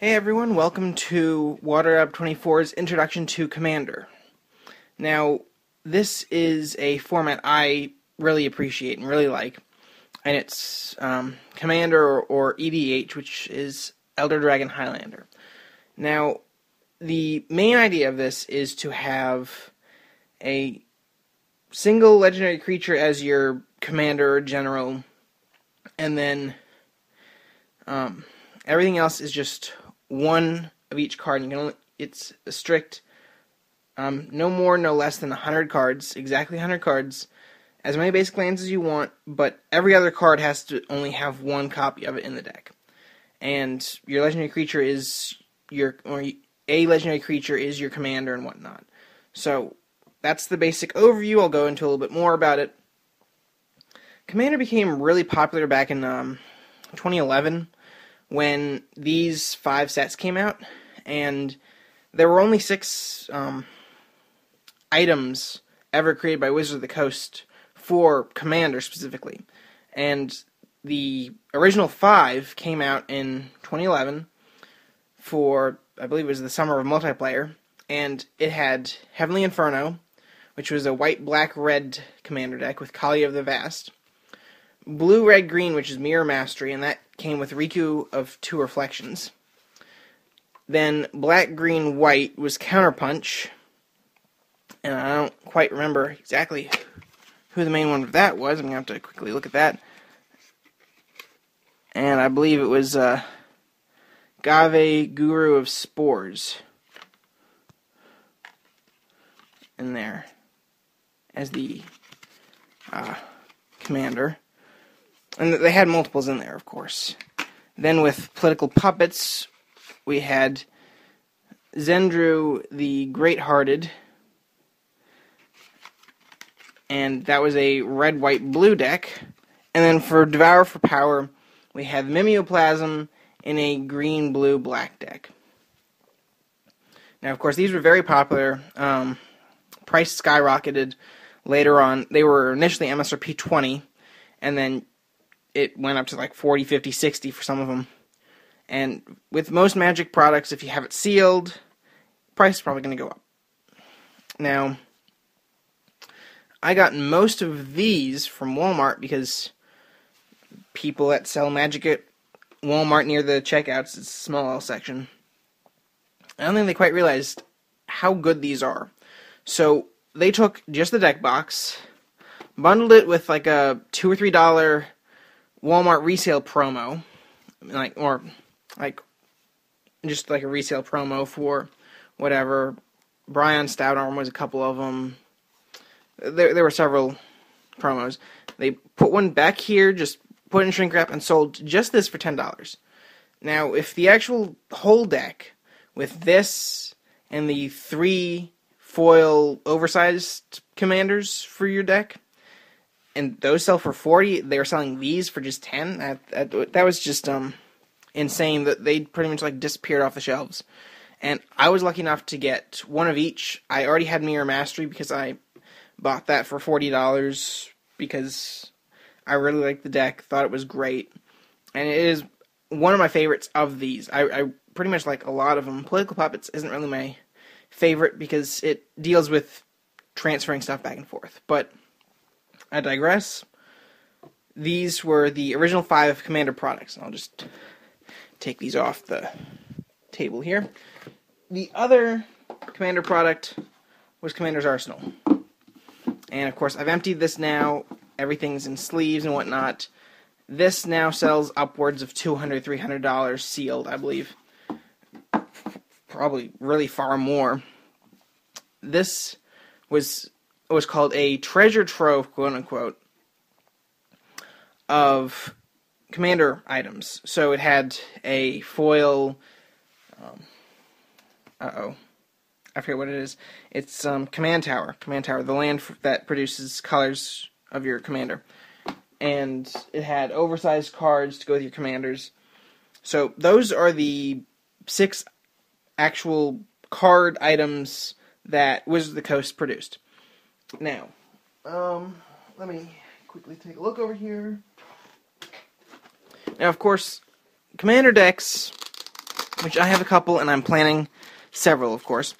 Hey everyone, welcome to WaterUp24's Introduction to Commander. Now, this is a format I really appreciate and really like, and it's Commander or EDH, which is Elder Dragon Highlander. Now, the main idea of this is to have a single legendary creature as your commander or general, and then everything else is just one of each card. You can only, it's a strict no more, no less than 100 cards, exactly 100 cards, as many basic lands as you want, but every other card has to only have one copy of it in the deck. And your legendary creature is a legendary creature is your commander and whatnot. So that's the basic overview. I'll go into a little bit more about it. Commander became really popular back in 2011 when these 5 sets came out, and there were only 6 items ever created by Wizards of the Coast for Commander specifically. And the original 5 came out in 2011 for, I believe it was the Summer of Multiplayer, and it had Heavenly Inferno, which was a white, black, red Commander deck with Kali of the Vast. Blue, red, green, which is Mirror Mastery, and that came with Riku of 2 Reflections. Then black, green, white was Counterpunch, and I don't quite remember exactly who the main one of that was. I'm going to have to quickly look at that. And I believe it was Gave, Guru of Spores, in there as the commander. And they had multiples in there, of course. Then with Political Puppets, we had Zendru the Great-Hearted, and that was a red, white, blue deck. And then for Devour for Power, we had Mimeoplasm in a green, blue, black deck. Now, of course, these were very popular. Price skyrocketed later on. They were initially MSRP 20, and then it went up to like 40, 50, 60 for some of them. And with most Magic products, if you have it sealed, price is probably going to go up. Now, I got most of these from Walmart because people that sell Magic at Walmart near the checkouts, it's a small L section, I don't think they quite realized how good these are. So they took just the deck box, bundled it with like a $2 or $3 Walmart resale promo, just like a resale promo for whatever. Brian Stout Arm was a couple of them. There were several promos. They put one back here, just put it in shrink wrap, and sold just this for $10. Now, if the actual whole deck with this and the 3 foil oversized commanders for your deck, and those sell for $40, they were selling these for just $10. That was just insane. That they pretty much like disappeared off the shelves. And I was lucky enough to get one of each. I already had Mirror Mastery because I bought that for $40 because I really liked the deck, thought it was great, and it is one of my favorites of these. I pretty much like a lot of them. Political Puppets isn't really my favorite because it deals with transferring stuff back and forth, but I digress. These were the original 5 Commander products. I'll just take these off the table here. The other Commander product was Commander's Arsenal. And of course, I've emptied this now. Everything's in sleeves and whatnot. This now sells upwards of $200, $300 sealed, I believe. Probably really far more. This was called a treasure trove, quote-unquote, of Commander items. So it had a foil, I forget what it is. It's Command Tower, the land that produces colors of your commander. And it had oversized cards to go with your commanders. So those are the 6 actual card items that Wizards of the Coast produced. Now, let me quickly take a look over here. Now, of course, Commander decks which I have a couple, and I'm planning several, of course.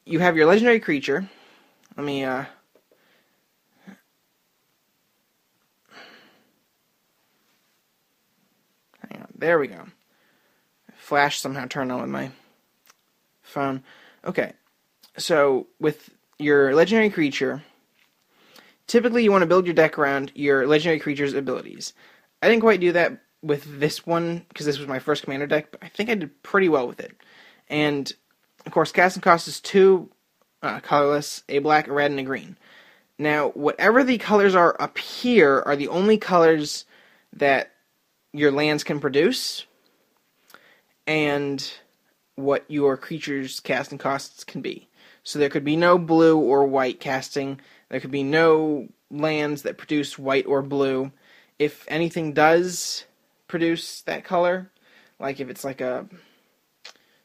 You have your legendary creature. Let me, hang on. There we go. Flash somehow turned on with my phone. Okay. So, with your legendary creature, typically you want to build your deck around your legendary creature's abilities. I didn't quite do that with this one, because this was my first commander deck, but I think I did pretty well with it. And, of course, casting cost is 2 colorless, a black, a red, and a green. Now, whatever the colors are up here are the only colors that your lands can produce, and what your creature's casting costs can be. So there could be no blue or white casting. There could be no lands that produce white or blue. If anything does produce that color, like if it's like a,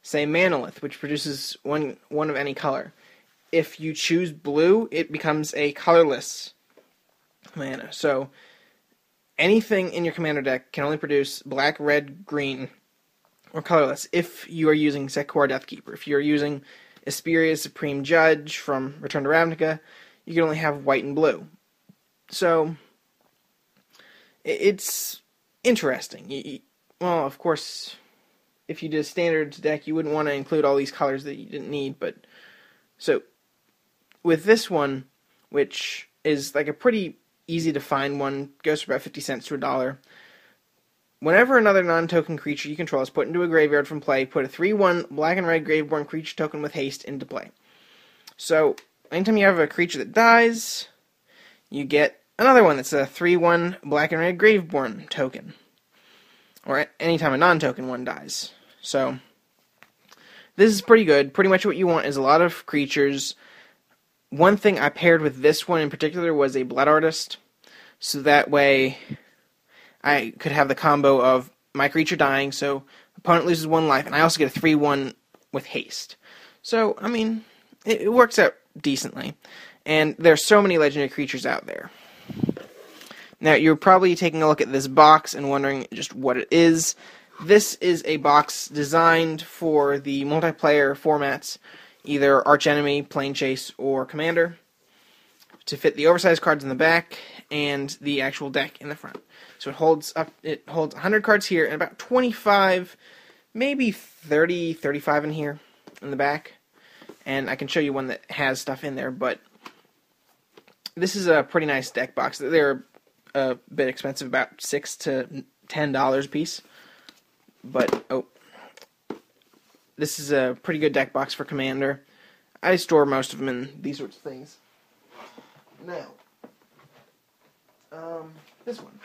say, Manolith, which produces one of any color, if you choose blue, it becomes a colorless mana. So anything in your commander deck can only produce black, red, green, or colorless if you are using Sekor Deathkeeper. If you're using Asperia Supreme Judge from Return to Ravnica, you can only have white and blue. So it's interesting. Well, of course, if you did a standard deck, you wouldn't want to include all these colors that you didn't need. But so with this one, which is like a pretty easy to find one, goes for about 50 cents to $1. Whenever another non-token creature you control is put into a graveyard from play, put a 3/1 black and red Graveborn creature token with haste into play. So, anytime you have a creature that dies, you get another one that's a 3/1 black and red Graveborn token. Or anytime a non-token one dies. So, this is pretty good. Pretty much what you want is a lot of creatures. One thing I paired with this one in particular was a Blood Artist. So that way I could have the combo of my creature dying, so opponent loses 1 life, and I also get a 3/1 with haste. So, I mean, it works out decently. And there's so many legendary creatures out there. Now, you're probably taking a look at this box and wondering just what it is. This is a box designed for the multiplayer formats, either Archenemy, Plane Chase, or Commander, to fit the oversized cards in the back and the actual deck in the front. So it holds 100 cards here and about 25, maybe 30, 35 in here in the back. And I can show you one that has stuff in there, but this is a pretty nice deck box. They're a bit expensive, about $6 to $10 a piece. But, this is a pretty good deck box for Commander. I store most of them in these sorts of things. Now, this one.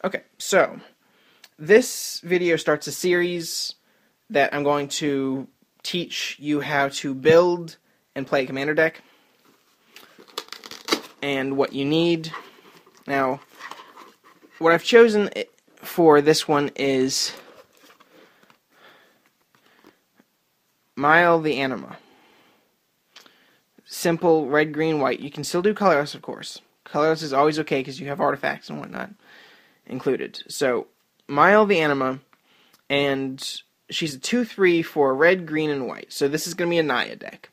Okay, so this video starts a series that I'm going to teach you how to build and play a commander deck and what you need. Now, what I've chosen for this one is Mile the Anima. Simple red, green, white. You can still do colorless, of course. Colorless is always okay because you have artifacts and whatnot included. So, Mile the Anima, and she's a 2/3 for red, green, and white. So this is going to be a Naya deck.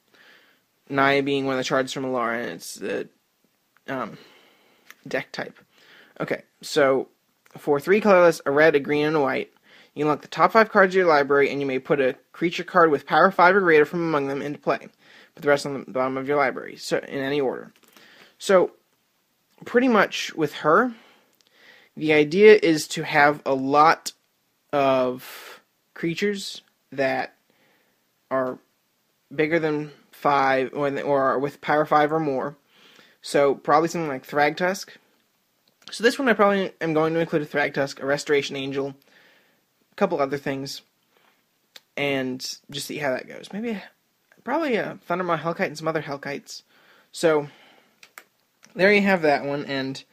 Naya being one of the shards from Alara, and it's the deck type. Okay, so for 3 colorless, a red, a green, and a white, you can look the top 5 cards of your library, and you may put a creature card with power 5 or greater from among them into play. Put the rest on the bottom of your library, so in any order. So, pretty much with her, the idea is to have a lot of creatures that are bigger than 5, or with power 5 or more. So, probably something like Thragtusk. So this one I probably am going to include a Thragtusk, a Restoration Angel, a couple other things, and just see how that goes. Probably a Thundermaw Hellkite and some other Hellkites. So, there you have that one, and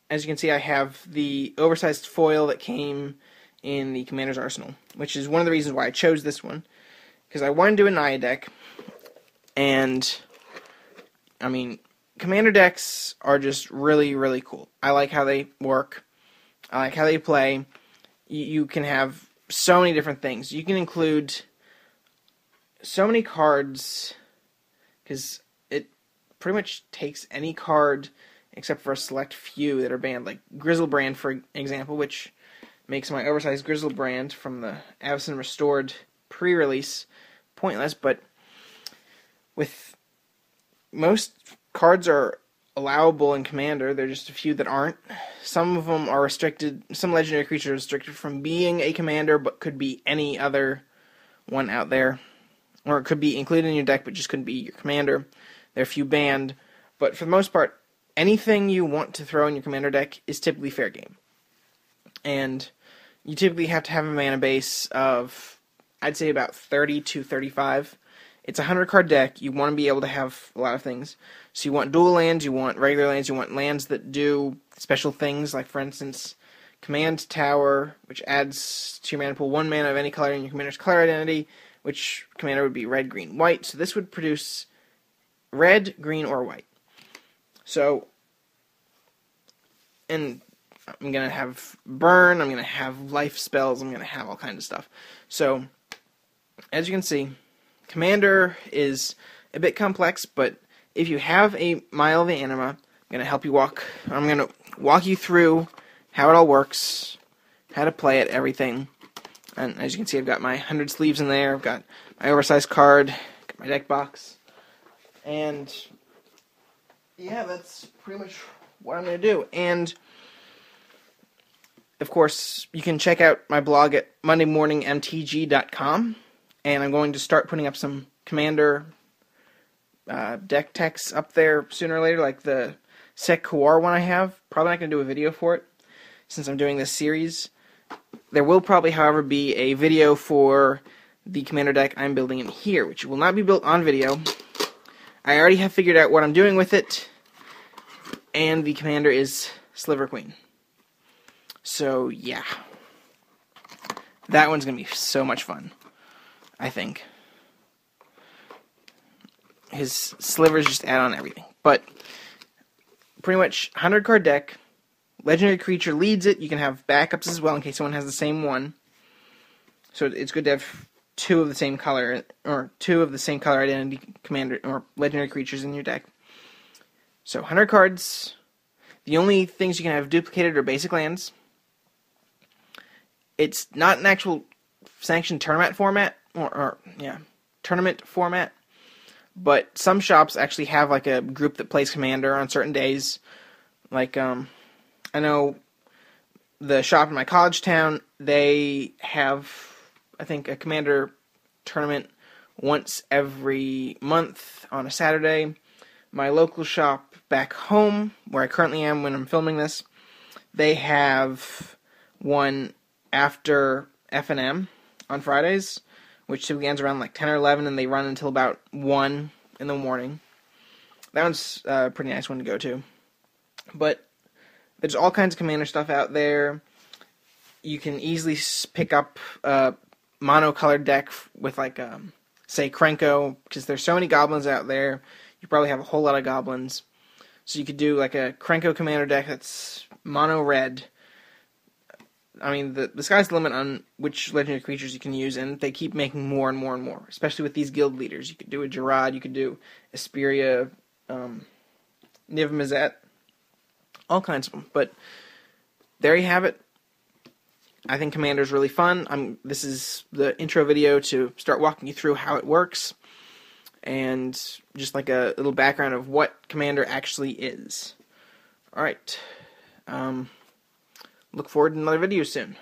as you can see, I have the oversized foil that came in the Commander's Arsenal, which is one of the reasons why I chose this one, because I wanted to do a Naya deck, and, I mean, Commander decks are just really, really cool. I like how they work, I like how they play, you can have so many different things. You can include so many cards, because it pretty much takes any card except for a select few that are banned, like Grizzlebrand, for example, which makes my oversized Grizzlebrand from the Avacyn Restored pre-release pointless. But with most cards are allowable in Commander, there are just a few that aren't. Some of them are restricted. Some legendary creatures are restricted from being a Commander, but could be any other one out there. Or it could be included in your deck, but just couldn't be your Commander. There are a few banned. But for the most part, anything you want to throw in your Commander deck is typically fair game. And you typically have to have a mana base of, I'd say, about 30 to 35. It's a 100-card deck. You want to be able to have a lot of things. So you want dual lands, you want regular lands, you want lands that do special things, like, for instance, Command Tower, which adds to your mana pool 1 mana of any color in your commander's color identity, which commander would be red, green, white. So this would produce red, green, or white. So, and I'm going to have burn, I'm going to have life spells, I'm going to have all kinds of stuff. So, as you can see, Commander is a bit complex, but if you have a Mile of the Anima, I'm going to walk you through how it all works, how to play it, everything. And as you can see, I've got my 100 sleeves in there, I've got my oversized card, got my deck box, and yeah, that's pretty much what I'm going to do. And of course, you can check out my blog at mondaymorningmtg.com, and I'm going to start putting up some Commander deck techs up there sooner or later, like the Sek Kawar one I have. Probably not going to do a video for it, since I'm doing this series. There will probably, however, be a video for the Commander deck I'm building in here, which will not be built on video. I already have figured out what I'm doing with it, and the Commander is Sliver Queen. So, yeah. That one's going to be so much fun, I think. His slivers just add on everything. But, pretty much, 100-card deck. Legendary creature leads it. You can have backups as well in case someone has the same one. So it's good to have two of the same color, or two of the same color identity commander or legendary creatures in your deck. So 100 cards. The only things you can have duplicated are basic lands. It's not an actual sanctioned tournament format, tournament format. But some shops actually have like a group that plays Commander on certain days. Like, I know the shop in my college town, they have, I think, a Commander tournament once every month on a Saturday. My local shop back home, where I currently am when I'm filming this, they have one after F&M on Fridays, which typically ends around like 10 or 11, and they run until about 1 in the morning. That one's a pretty nice one to go to. But there's all kinds of Commander stuff out there. You can easily pick up a mono-colored deck with, like, say, Krenko, because there's so many goblins out there. You probably have a whole lot of goblins. So you could do, like, a Krenko Commander deck that's mono-red. I mean, the sky's the limit on which legendary creatures you can use, and they keep making more and more and more, especially with these guild leaders. You could do a Gerard, you could do Asperia, Niv Mizzet, all kinds of them. But there you have it. I think Commander's really fun. This is the intro video to start walking you through how it works, and just like a little background of what Commander actually is. Alright. Look forward to another video soon.